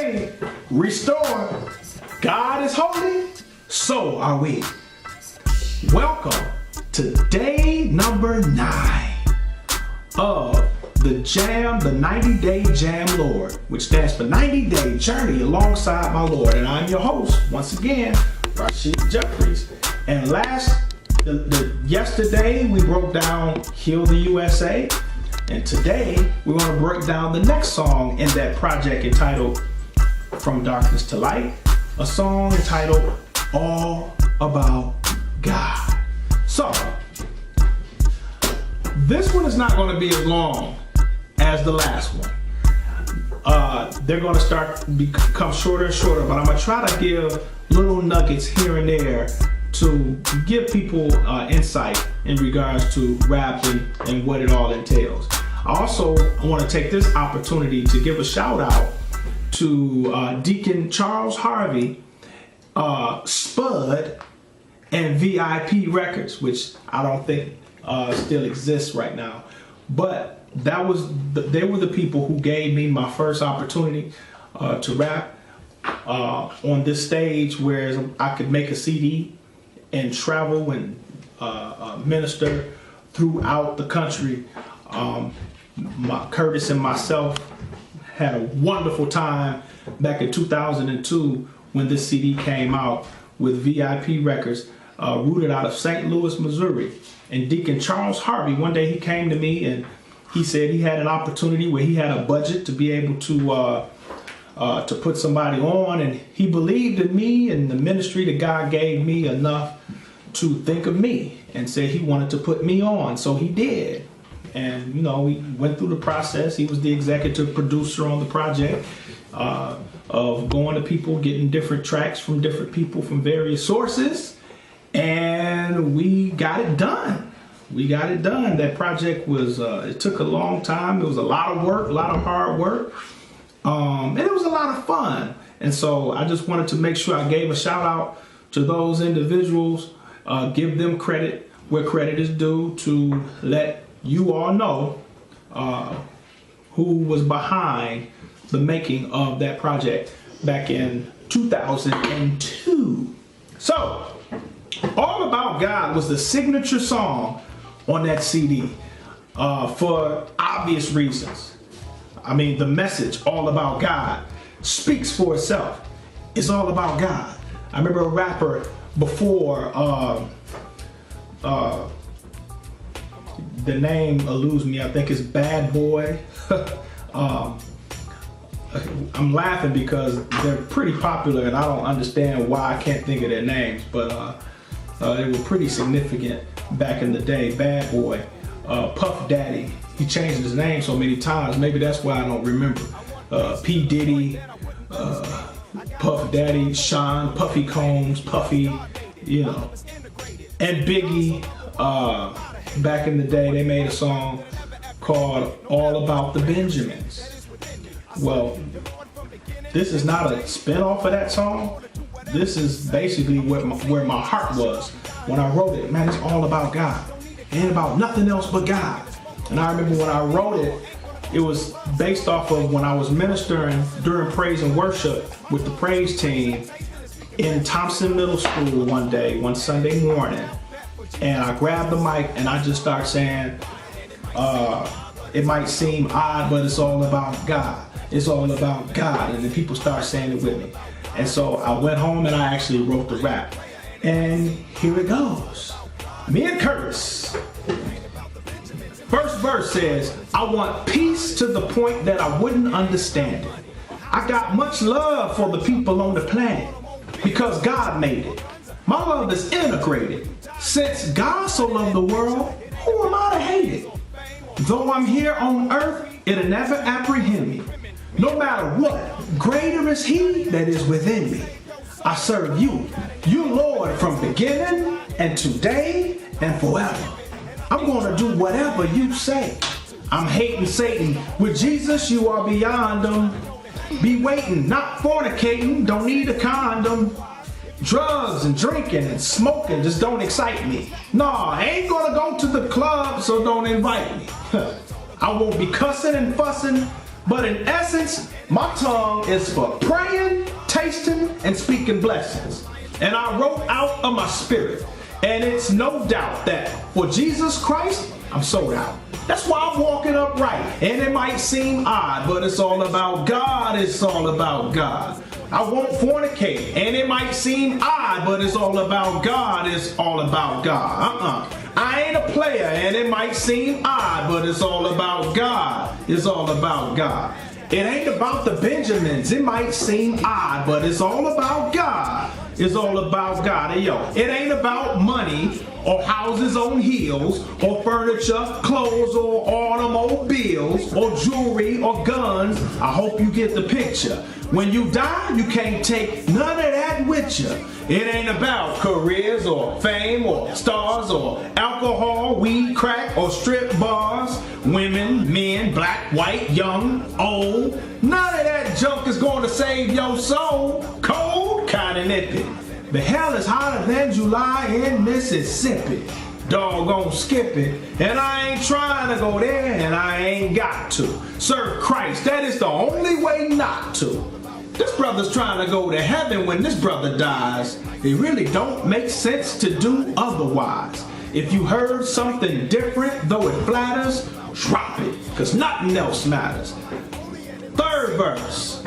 redeemed, restored. God is holy, so are we. Welcome to day number 9 of the Jam, the 90-Day Jam Lord, which stands for 90-Day Journey Alongside My Lord. And I'm your host, once again, Rashid Jeffries. And yesterday we broke down Heal the USA. And today we're going to break down the next song in that project entitled From Darkness to Light, a song entitled All About God. So, this one is not going to be as long as the last one. They're going to become shorter and shorter, but I'm going to try to give little nuggets here and there to give people insight in regards to rap and what it all entails. I also want to take this opportunity to give a shout out to Deacon Charles Harvey, Spud, and VIP Records, which I don't think still exists right now. But they were the people who gave me my first opportunity to rap on this stage, where I could make a CD and travel and minister throughout the country. Curtis and myself had a wonderful time back in 2002 when this CD came out with VIP Records, rooted out of St. Louis, Missouri. And Deacon Charles Harvey, one day he came to me and he said he had an opportunity where he had a budget to be able to put somebody on, and he believed in me and the ministry that God gave me enough to think of me and said he wanted to put me on. So he did. And, you know, we went through the process. He was the executive producer on the project, of going to people, getting different tracks from different people from various sources. And we got it done. That project was, it took a long time. It was a lot of work, a lot of hard work. And it was a lot of fun. And so I just wanted to make sure I gave a shout out to those individuals, give them credit where credit is due, to let you all know who was behind the making of that project back in 2002. So, All About God was the signature song on that CD for obvious reasons. I mean, the message, All About God, speaks for itself. It's all about God. I remember a rapper before, the name eludes me, I think it's Bad Boy. I'm laughing because they're pretty popular and I don't understand why I can't think of their names, but they were pretty significant back in the day. Bad Boy, Puff Daddy, he changed his name so many times, maybe that's why I don't remember. P. Diddy, Puff Daddy, Sean, Puffy Combs, Puffy, you know, and Biggie. Back in the day, they made a song called All About the Benjamins. Well, this is not a spin-off of that song. This is basically where my heart was when I wrote it. Man, it's all about God. It ain't about nothing else but God. And I remember when I wrote it, it was based off of when I was ministering during praise and worship with the praise team in Thompson Middle School one Sunday morning. And I grabbed the mic and I just started saying, it might seem odd, but it's all about God. It's all about God. And then people start saying it with me. And so I went home and I actually wrote the rap. And here it goes. Me and Curtis. First verse says, I want peace to the point that I wouldn't understand it. I got much love for the people on the planet because God made it. My love is integrated. Since God so loved the world, who am I to hate it? Though I'm here on earth, it'll never apprehend me. No matter what, greater is He that is within me. I serve you, Lord, from beginning and today and forever. I'm gonna do whatever you say. I'm hating Satan. With Jesus, you are beyond him. Be waiting, not fornicating, don't need a condom. Drugs and drinking and smoking just don't excite me. Nah, I ain't gonna go to the club, so don't invite me. I won't be cussing and fussing, but in essence, My tongue is for praying, tasting, and speaking blessings. And I wrote out of my spirit. And it's no doubt that for Jesus Christ, I'm sold out. That's why I'm walking upright. And it might seem odd, but it's all about God. It's all about God. I won't fornicate. And it might seem odd, but it's all about God. It's all about God. I ain't a player, and it might seem odd, but it's all about God. It's all about God. It ain't about the Benjamins. It might seem odd, but it's all about God. It's all about God. Hey, yo, it ain't about money or houses on hills or furniture, clothes or automobiles or jewelry or guns. I hope you get the picture. When you die, you can't take none of that with you. It ain't about careers or fame or stars or alcohol, weed, crack, or strip bars, women, men, black, white, young, old. None of that junk is going to save your soul. Cold, kinda nippy. The hell is hotter than July in Mississippi. Doggone skip it. And I ain't trying to go there, and I ain't got to. Serve Christ, that is the only way not to. This brother's trying to go to heaven when this brother dies. It really don't make sense to do otherwise. If you heard something different, though it flatters, drop it, because nothing else matters. Third verse.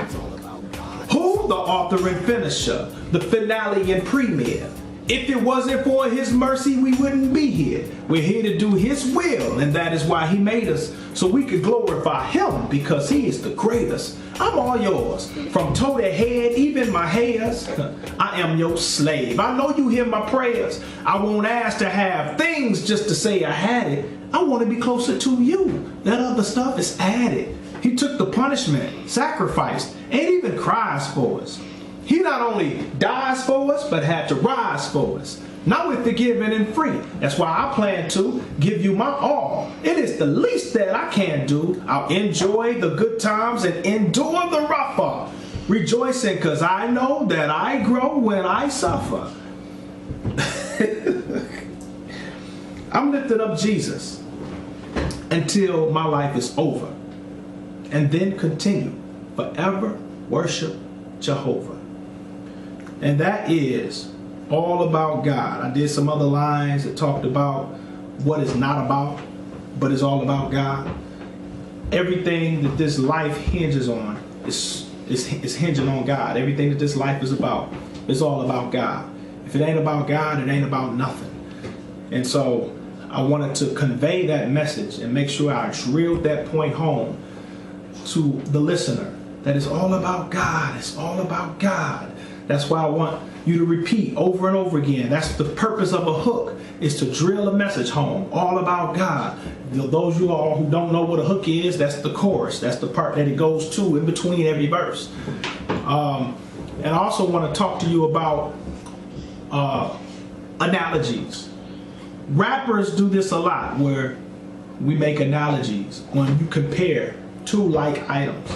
Who the author and finisher, the finale and premiere? If it wasn't for his mercy, we wouldn't be here. We're here to do his will, and that is why he made us, so we could glorify him, because he is the greatest. I'm all yours, from toe to head, even my hairs. I am your slave. I know you hear my prayers. I won't ask to have things just to say I had it. I want to be closer to you. That other stuff is added. He took the punishment, sacrificed, and even cries for us. He not only dies for us, but had to rise for us. Now we're forgiven and free. That's why I plan to give you my all. It is the least that I can do. I'll enjoy the good times and endure the rougher. Rejoicing because I know that I grow when I suffer. I'm lifting up Jesus until my life is over. And then continue forever worship Jehovah. And that is all about God. I did some other lines that talked about what it's not about, but it's all about God. Everything that this life hinges on is hinging on God. Everything that this life is about is all about God. If it ain't about God, it ain't about nothing. And so I wanted to convey that message and make sure I drilled that point home to the listener, that it's all about God. It's all about God. That's why I want you to repeat over and over again. That's the purpose of a hook, is to drill a message home, all about God. Those of you all who don't know what a hook is, that's the chorus. That's the part that it goes to in between every verse. And I also want to talk to you about analogies. Rappers do this a lot, where we make analogies when you compare two like items.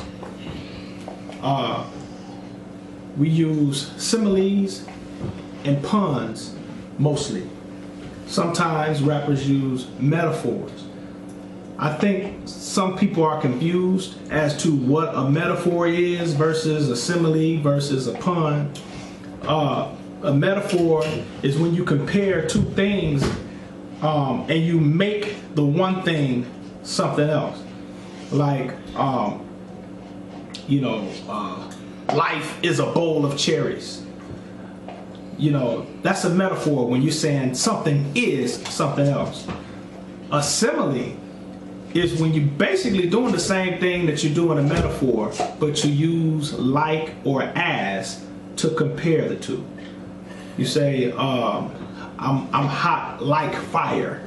We use similes and puns mostly. Sometimes rappers use metaphors. I think some people are confused as to what a metaphor is versus a simile versus a pun. A metaphor is when you compare two things and you make the one thing something else. Like, life is a bowl of cherries. That's a metaphor when you're saying something is something else. A simile is when you're basically doing the same thing that you do in a metaphor, but you use like or as to compare the two. You say, I'm hot like fire,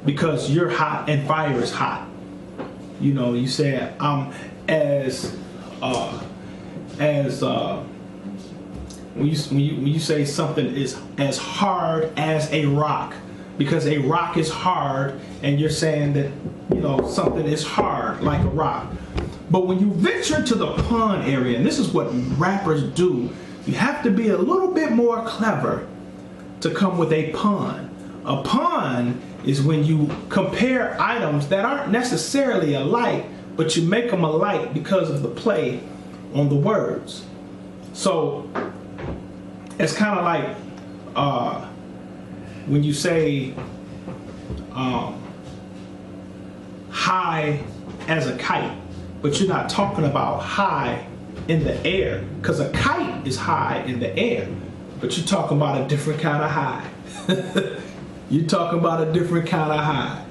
because you're hot and fire is hot. You say I'm when you say something is as hard as a rock, because a rock is hard, and you're saying that something is hard like a rock. But when you venture to the pun area, and this is what rappers do, you have to be a little bit more clever to come with a pun. A pun is when you compare items that aren't necessarily alike, but you make them alike because of the play on the words. So it's kind of like when you say high as a kite, but you're not talking about high in the air, because a kite is high in the air, but you're talking about a different kind of high. You're talking about a different kind of high,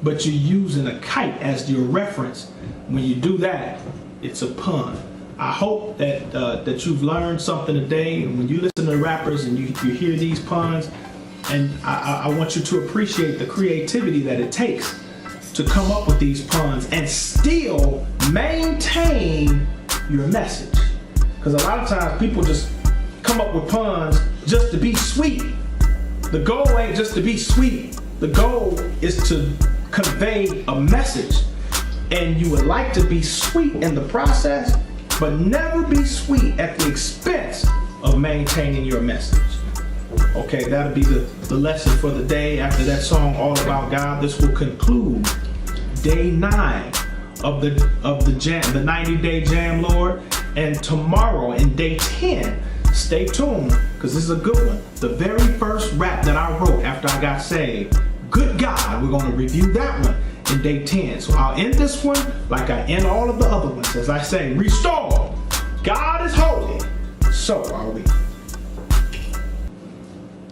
but you're using a kite as your reference. When you do that, it's a pun. I hope that that you've learned something today. And when you listen to rappers and you hear these puns, and I want you to appreciate the creativity that it takes to come up with these puns and still maintain your message. Because a lot of times people just come up with puns just to be sweet. The goal ain't just to be sweet. The goal is to convey a message. And you would like to be sweet in the process, but never be sweet at the expense of maintaining your message. Okay, that'll be the lesson for the day. After that song, All About God, this will conclude day 9 of the jam, the 90-day jam, Lord. And tomorrow in day 10, stay tuned, because this is a good one. The very first rap that I wrote after I got saved, Good God, we're going to review that one in day 10. So I'll end this one like I end all of the other ones, as I say, restore. God is holy, so are we.